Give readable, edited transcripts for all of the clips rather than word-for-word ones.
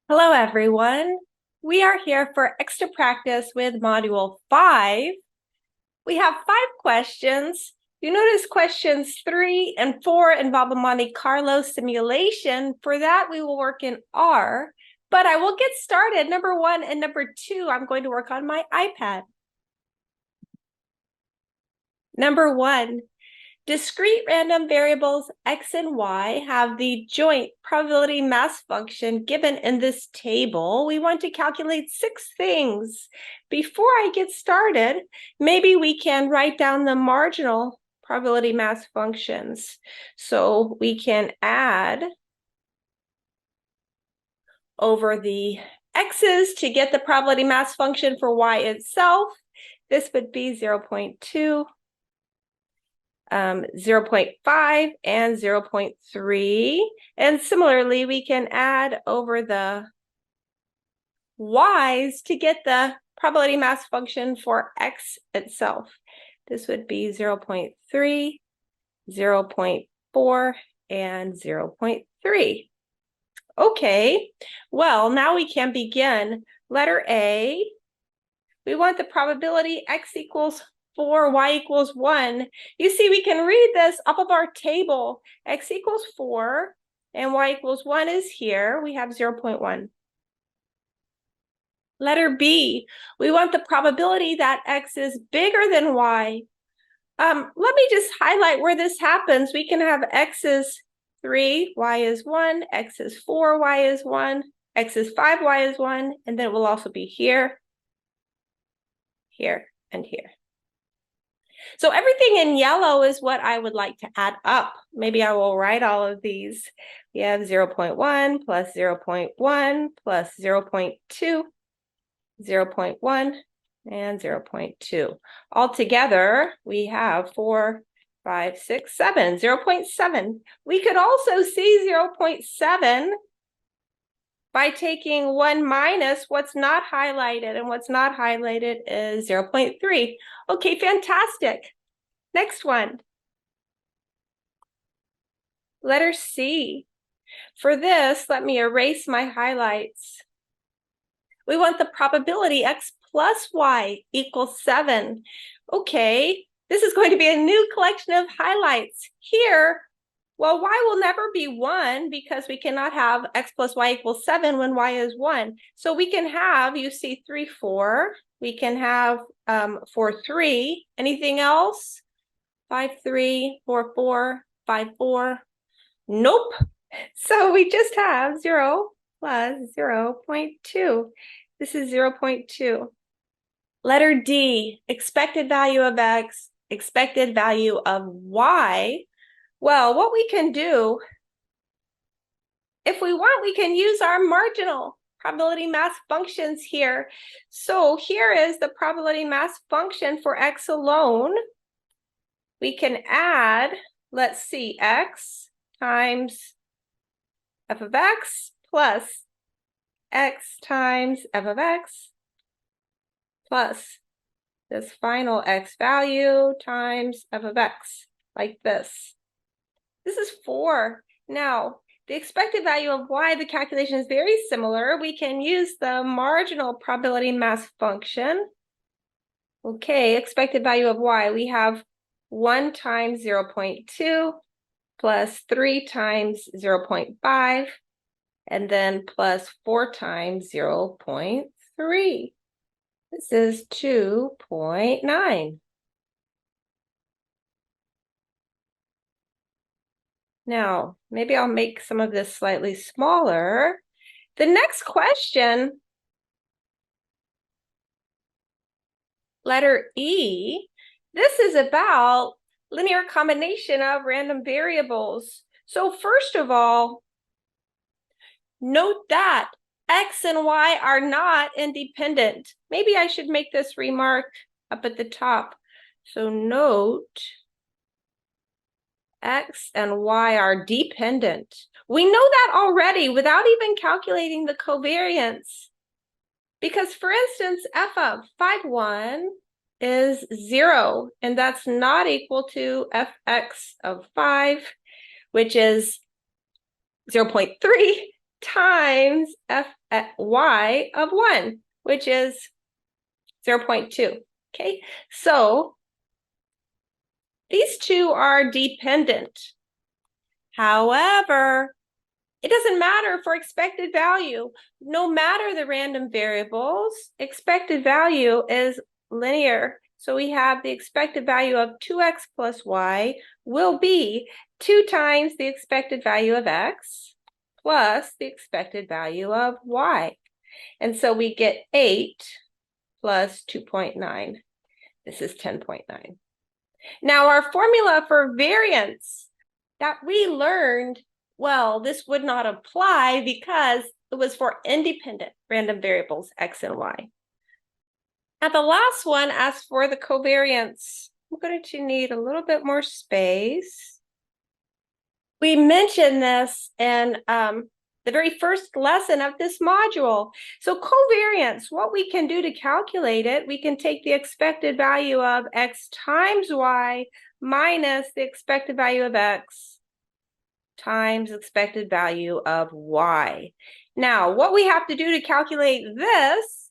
Hello, everyone. We are here for extra practice with Module 5. We have 5 questions. You notice questions 3 and 4 involve a Monte Carlo simulation. For that, we will work in R, but I will get started. Number 1 and number 2, I'm going to work on my iPad. Number 1. Discrete random variables x and y have the joint probability mass function given in this table. We want to calculate 6 things. Before I get started, maybe we can write down the marginal probability mass functions. So we can add over the x's to get the probability mass function for y itself. This would be 0.2. 0.5 and 0.3. And similarly, we can add over the y's to get the probability mass function for x itself. This would be 0.3, 0.4, and 0.3. Okay, well, now we can begin. Letter A, we want the probability x equals 4, y equals 1. You see, we can read this off of our table. X equals 4 and y equals 1 is here. We have 0.1. Letter B, we want the probability that x is bigger than y. Let me just highlight where this happens. We can have x is 3, y is 1, x is 4, y is 1, x is 5, y is 1, and then it will also be here, here, and here. So everything in yellow is what I would like to add up. Maybe I will write all of these. We have 0.1 plus 0.1 plus 0.2, 0.1, and 0.2. Altogether, we have 4, 5, 6, 7, 0.7. We could also see 0.7 by taking 1 minus what's not highlighted, and what's not highlighted is 0.3. Okay, fantastic. Next one. Letter C. For this, let me erase my highlights. We want the probability x plus y equals 7. Okay, this is going to be a new collection of highlights. Here, well, y will never be 1 because we cannot have x plus y equals 7 when y is 1. So we can have, you see 3, 4. We can have 4, 3. Anything else? 5, 3, 4, 4, 5, 4. Nope. So we just have 0 plus 0.2. This is 0.2. Letter D, expected value of x, expected value of y. Well, what we can do, if we want, we can use our marginal probability mass functions here. So here is the probability mass function for x alone. We can add, let's see, x times f of x plus x times f of x plus this final x value times f of x, like this. This is 4. Now, the expected value of y, the calculation is very similar. We can use the marginal probability mass function. Okay, expected value of y, we have 1 times 0.2 plus 3 times 0.5, and then plus 4 times 0.3. This is 2.9. Now, maybe I'll make some of this slightly smaller. The next question, letter E, this is about linear combination of random variables. So first of all, note that x and y are not independent. Maybe I should make this remark up at the top. So note x and y are dependent. We know that already without even calculating the covariance. Because, for instance, f of 5, 1 is 0, and that's not equal to fx of 5, which is 0.3 times f at y of 1, which is 0.2. Okay, so these two are dependent. However, it doesn't matter for expected value. No matter the random variables, expected value is linear. So we have the expected value of 2x plus y will be 2 times the expected value of x plus the expected value of y. And so we get 8 plus 2.9. This is 10.9. Now our formula for variance that we learned, well, this would not apply because it was for independent random variables, x and y. Now the last one asks for the covariance. I'm going to need a little bit more space. We mentioned this in the very first lesson of this module. So covariance, what we can do to calculate it, we can take the expected value of x times y minus the expected value of x times expected value of y. Now, what we have to do to calculate this,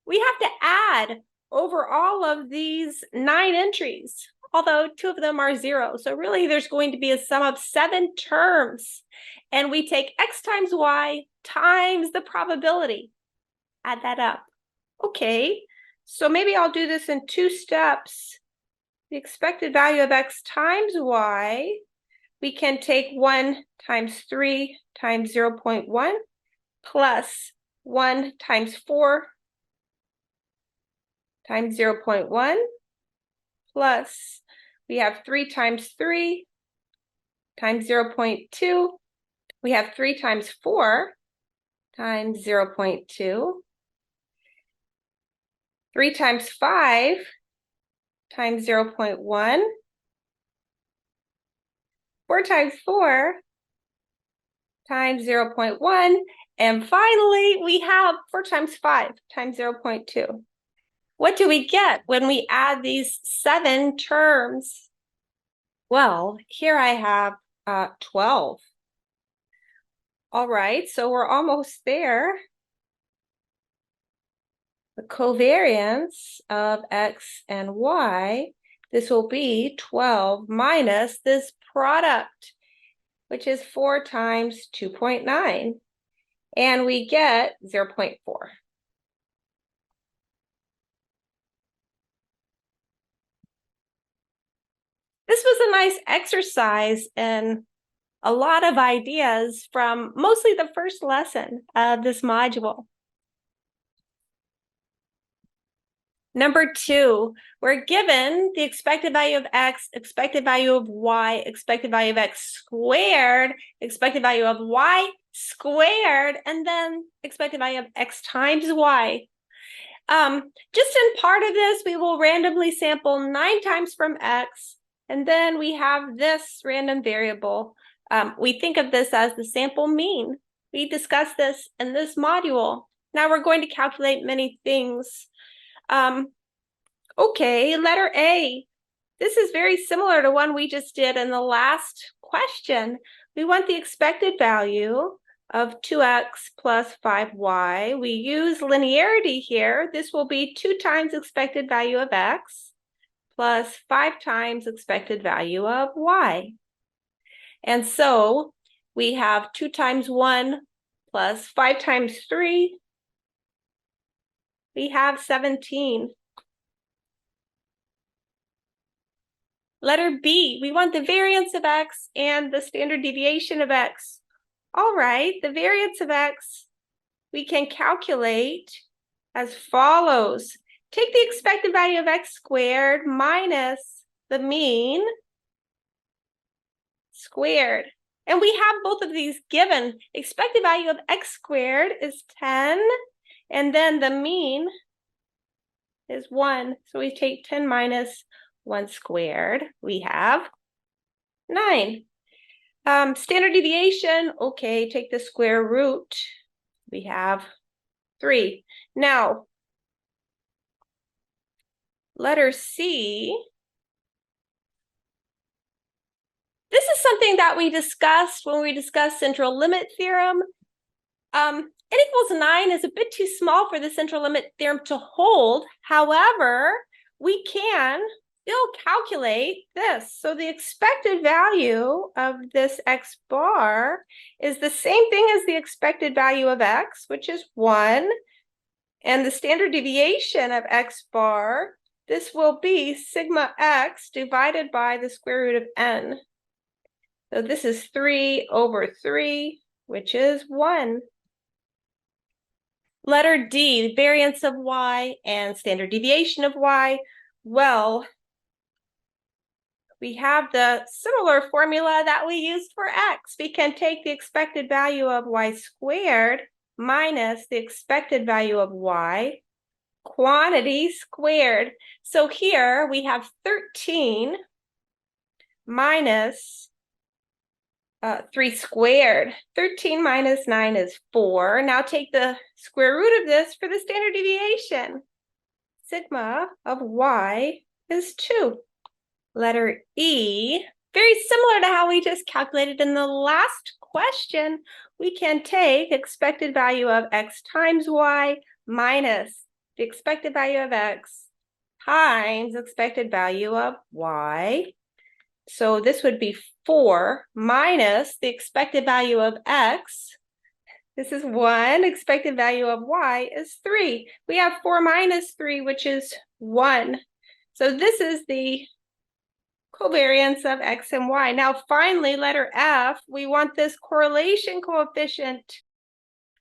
we have to add over all of these 9 entries, although 2 of them are 0. So really, there's going to be a sum of 7 terms. And we take x times y times the probability. Add that up. Okay, so maybe I'll do this in 2 steps. The expected value of x times y, we can take 1 times 3 times 0.1 plus 1 times 4 times 0.1 plus we have 3 times 3 times 0.2. We have 3 times 4 times 0.2. 3 times 5 times 0.1. 4 times 4 times 0.1. And finally, we have 4 times 5 times 0.2. What do we get when we add these 7 terms? Well, here I have 12. All right, so we're almost there. The covariance of x and y, this will be 12 minus this product, which is 4 times 2.9. And we get 0.4. This was a nice exercise and a lot of ideas from mostly the first lesson of this module. Number 2, we're given the expected value of x, expected value of y, expected value of x squared, expected value of y squared, and then expected value of x times y. Just in part of this, we will randomly sample 9 times from x, and then we have this random variable. We think of this as the sample mean. We discussed this in this module. Now we're going to calculate many things. Okay, letter A. This is very similar to one we just did in the last question. We want the expected value of 2x plus 5y. We use linearity here. This will be 2 times expected value of x plus 5 times expected value of y. And so we have 2 times 1 plus 5 times 3. We have 17. Letter B, we want the variance of x and the standard deviation of x. All right, the variance of x we can calculate as follows. Take the expected value of x squared minus the mean squared. And we have both of these given. Expected value of x squared is 10, and then the mean is 1. So we take 10 minus 1 squared. We have 9. Standard deviation, okay, take the square root. We have 3. Now, letter C. This is something that we discussed when we discussed central limit theorem. n equals 9 is a bit too small for the central limit theorem to hold. However, we can still calculate this. So the expected value of this x bar is the same thing as the expected value of x, which is 1. And the standard deviation of x bar, this will be sigma x divided by the square root of n. So this is 3 over 3, which is 1. Letter D, variance of y and standard deviation of y. Well, we have the similar formula that we used for x. We can take the expected value of y squared minus the expected value of y, quantity squared. So here we have 13 minus 3 squared. 13 minus 9 is 4. Now take the square root of this for the standard deviation. Sigma of y is 2. Letter E, very similar to how we just calculated in the last question. We can take expected value of x times y minus the expected value of x times expected value of y. So this would be 4 minus the expected value of x. This is 1. Expected value of y is 3. We have 4 minus 3, which is 1. So this is the covariance of x and y. Now finally, letter F, we want this correlation coefficient.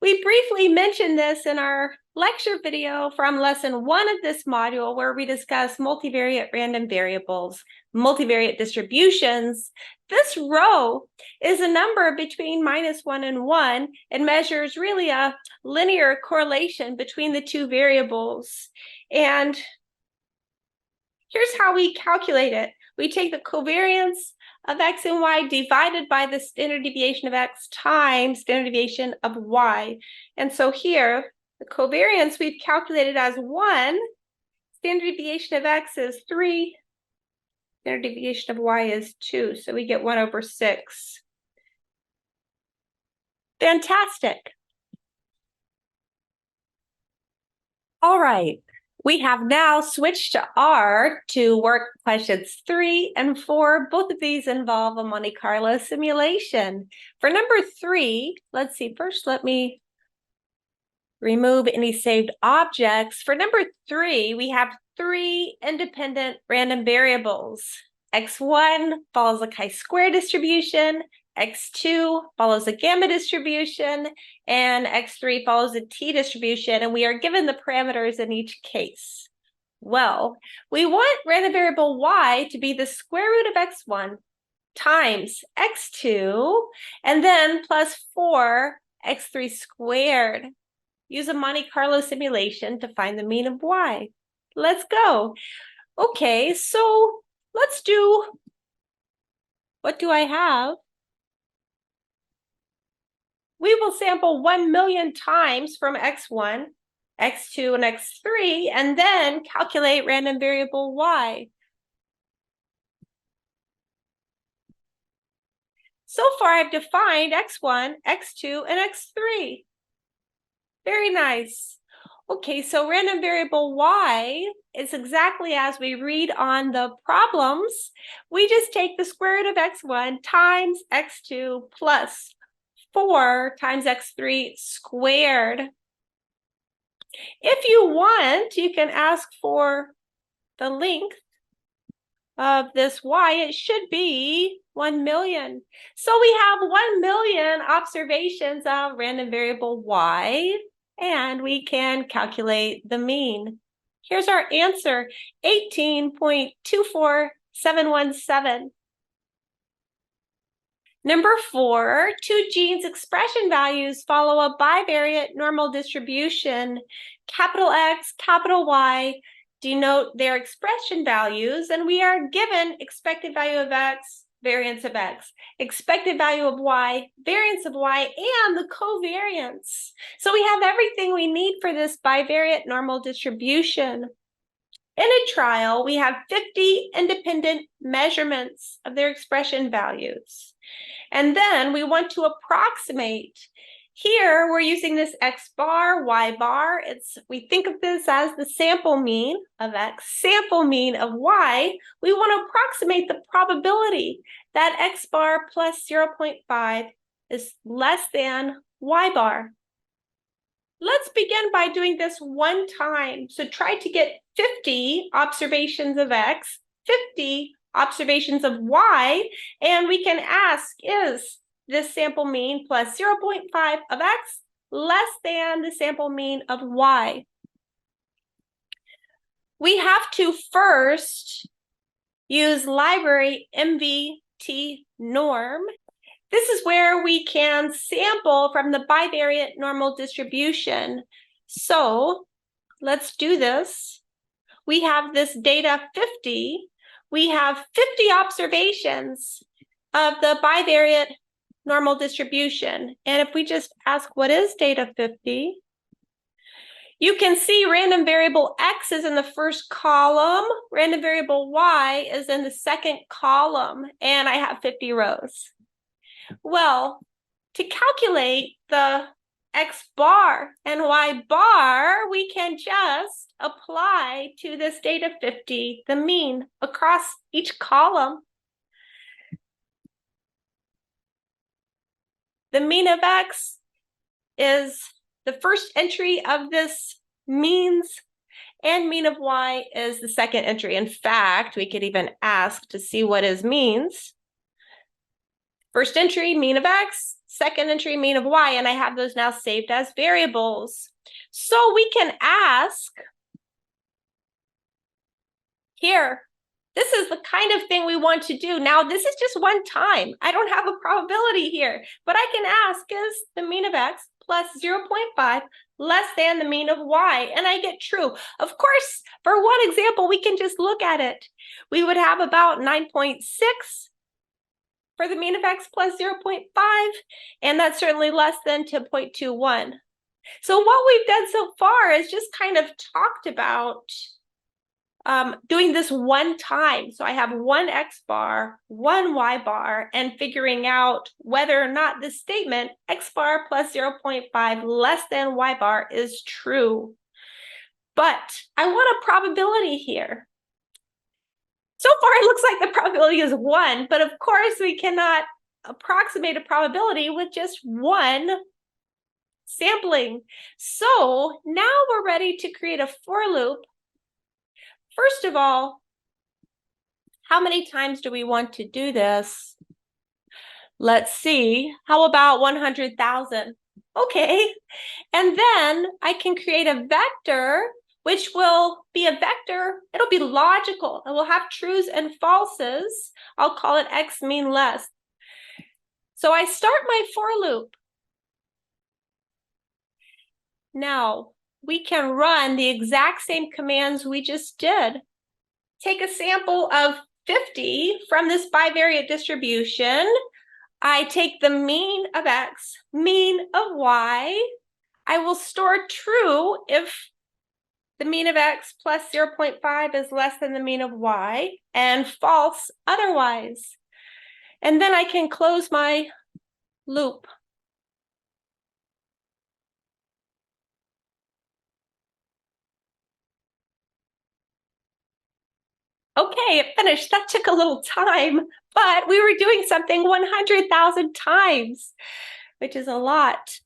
We briefly mentioned this in our lecture video from lesson 1 of this module, where we discuss multivariate random variables, multivariate distributions. This rho is a number between -1 and 1. It measures really a linear correlation between the two variables. And here's how we calculate it. We take the covariance of x and y divided by the standard deviation of x times standard deviation of y. And so here, the covariance we've calculated as 1, standard deviation of x is 3, standard deviation of y is 2, so we get 1 over 6. Fantastic. All right. We have now switched to R to work questions 3 and 4. Both of these involve a Monte Carlo simulation. For number 3, let's see, first let me remove any saved objects. For number 3, we have 3 independent random variables. X1 follows a chi-square distribution, X2 follows a gamma distribution, and X3 follows a t distribution, and we are given the parameters in each case. Well, we want random variable y to be the square root of x1 times x2, and then plus 4 x3 squared. Use a Monte Carlo simulation to find the mean of y. Let's go. Okay, so let's do, what do I have? We will sample 1 million times from x1, x2, and x3, and then calculate random variable y. So far, I've defined x1, x2, and x3. Very nice. Okay, so random variable y is exactly as we read on the problems. We just take the square root of x1 times x2 plus 4 times x3 squared. If you want, you can ask for the length of this y. It should be 1 million. So we have 1 million observations of random variable y, and we can calculate the mean. Here's our answer, 18.24717. Number 4, two genes' expression values follow a bivariate normal distribution. Capital X, capital Y denote their expression values, and we are given expected value of X, variance of X, expected value of Y, variance of Y, and the covariance. So we have everything we need for this bivariate normal distribution. In a trial, we have 50 independent measurements of their expression values. And then we want to approximate Here, we're using this X bar, Y bar. We think of this as the sample mean of X, sample mean of Y. We want to approximate the probability that X bar plus 0.5 is less than Y bar. Let's begin by doing this one time. So try to get 50 observations of X, 50 observations of Y, and we can ask, is this sample mean plus 0.5 of X less than the sample mean of Y? We have to first use library MVT norm. This is where we can sample from the bivariate normal distribution. So let's do this. We have this data 50. We have 50 observations of the bivariate normal distribution. And if we just ask, what is data 50? You can see random variable X is in the first column, random variable Y is in the second column, and I have 50 rows. Well, to calculate the X bar and Y bar, we can just apply to this data 50 the mean across each column. The mean of X is the first entry of this means, and mean of Y is the second entry. In fact, we could even ask to see what is means. First entry, mean of X, second entry, mean of Y, and I have those now saved as variables. So we can ask here, this is the kind of thing we want to do. Now, this is just one time. I don't have a probability here, but I can ask, is the mean of X plus 0.5 less than the mean of Y? And I get true. Of course, for one example, we can just look at it. We would have about 9.6 for the mean of X plus 0.5, and that's certainly less than 0.21. So what we've done so far is just kind of talked about doing this one time. So I have one X bar, one Y bar, and figuring out whether or not this statement, X bar plus 0.5 less than Y bar, is true. But I want a probability here. So far, it looks like the probability is 1, but of course, we cannot approximate a probability with just one sampling. So now we're ready to create a for loop. First of all, how many times do we want to do this? Let's see. How about 100,000? Okay. And then I can create a vector, which will be a vector. It'll be logical. It will have trues and falses. I'll call it X mean less. So I start my for loop. Now, we can run the exact same commands we just did. Take a sample of 50 from this bivariate distribution. I take the mean of X, mean of Y. I will store true if the mean of X plus 0.5 is less than the mean of Y, and false otherwise. And then I can close my loop. Okay, it finished. That took a little time, but we were doing something 100,000 times, which is a lot.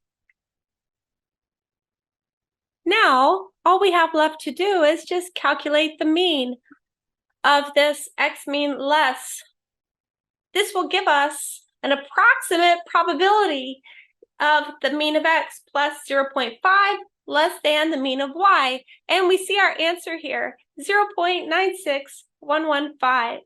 Now, all we have left to do is just calculate the mean of this X mean less. This will give us an approximate probability of the mean of X plus 0.5 less than the mean of Y. And we see our answer here, 0.96115.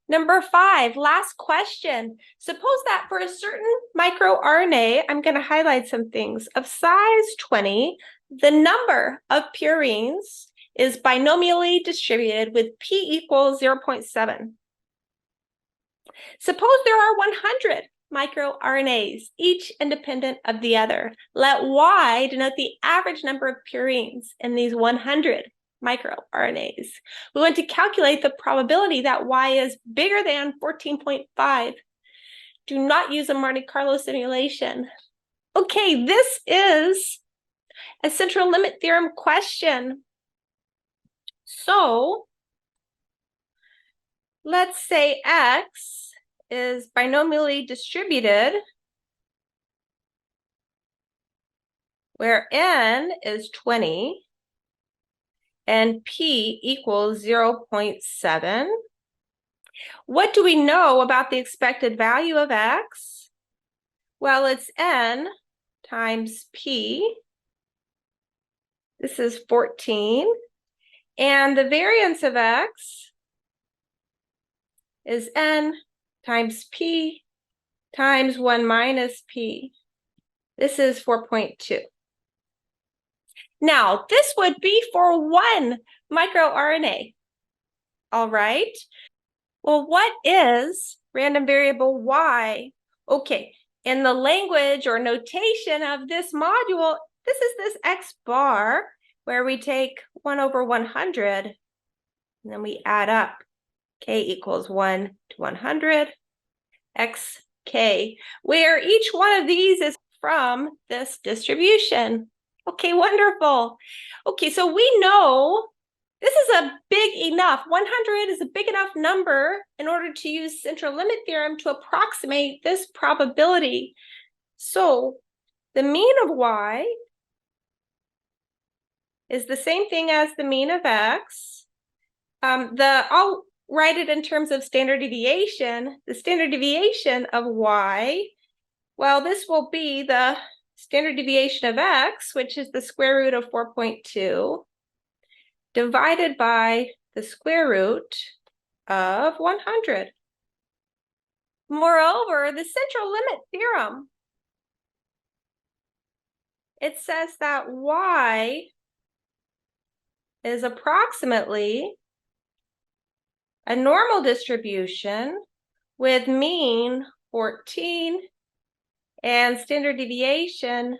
Number 5, last question. Suppose that for a certain microRNA, I'm going to highlight some things, of size 20, the number of purines is binomially distributed with p equals 0.7. Suppose there are 100 microRNAs, each independent of the other. Let Y denote the average number of purines in these 100 microRNAs. We want to calculate the probability that y is bigger than 14.5. Do not use a Monte Carlo simulation. Okay, this is a central limit theorem question. So let's say x is binomially distributed, where n is 20 and p equals 0.7. What do we know about the expected value of x? Well, it's n times p. This is 14. And the variance of x is n times p times 1 minus p. This is 4.2. Now, this would be for one microRNA. All right. Well, what is random variable y? Okay, in the language or notation of this module, this is this x bar where we take 1 over 100, and then we add up. K equals 1 to 100, xk, where each one of these is from this distribution. Okay, wonderful. Okay, so we know this is a big enough, 100 is a big enough number in order to use central limit theorem to approximate this probability. So the mean of y is the same thing as the mean of x. I'll write it in terms of standard deviation. The standard deviation of y, well, this will be the standard deviation of x, which is the square root of 4.2, divided by the square root of 100. Moreover, the central limit theorem, it says that y is approximately a normal distribution with mean 14 and standard deviation,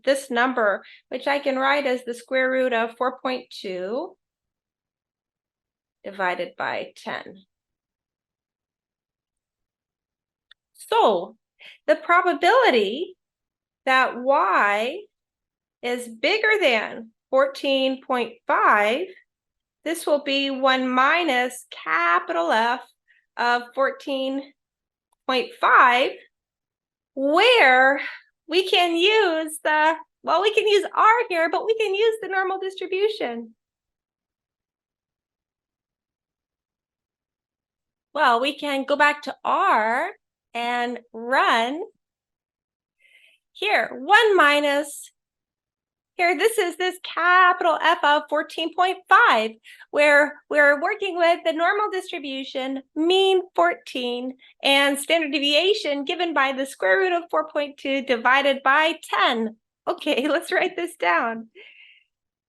this number, which I can write as the square root of 4.2 divided by 10. So the probability that y is bigger than 14.5, this will be 1 minus capital F of 14.5, where we can use we can use R here, but we can use the normal distribution. Well, we can go back to R and run. Here, 1 minus, here, this is this capital F of 14.5, where we're working with the normal distribution, mean 14, and standard deviation given by the square root of 4.2 divided by 10. Okay, let's write this down.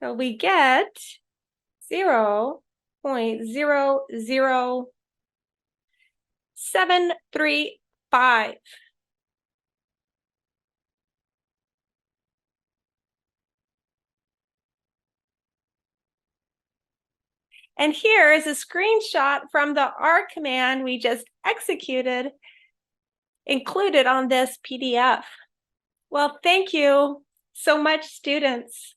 So we get 0.00735. And here is a screenshot from the R command we just executed, included on this PDF. Well, thank you so much, students.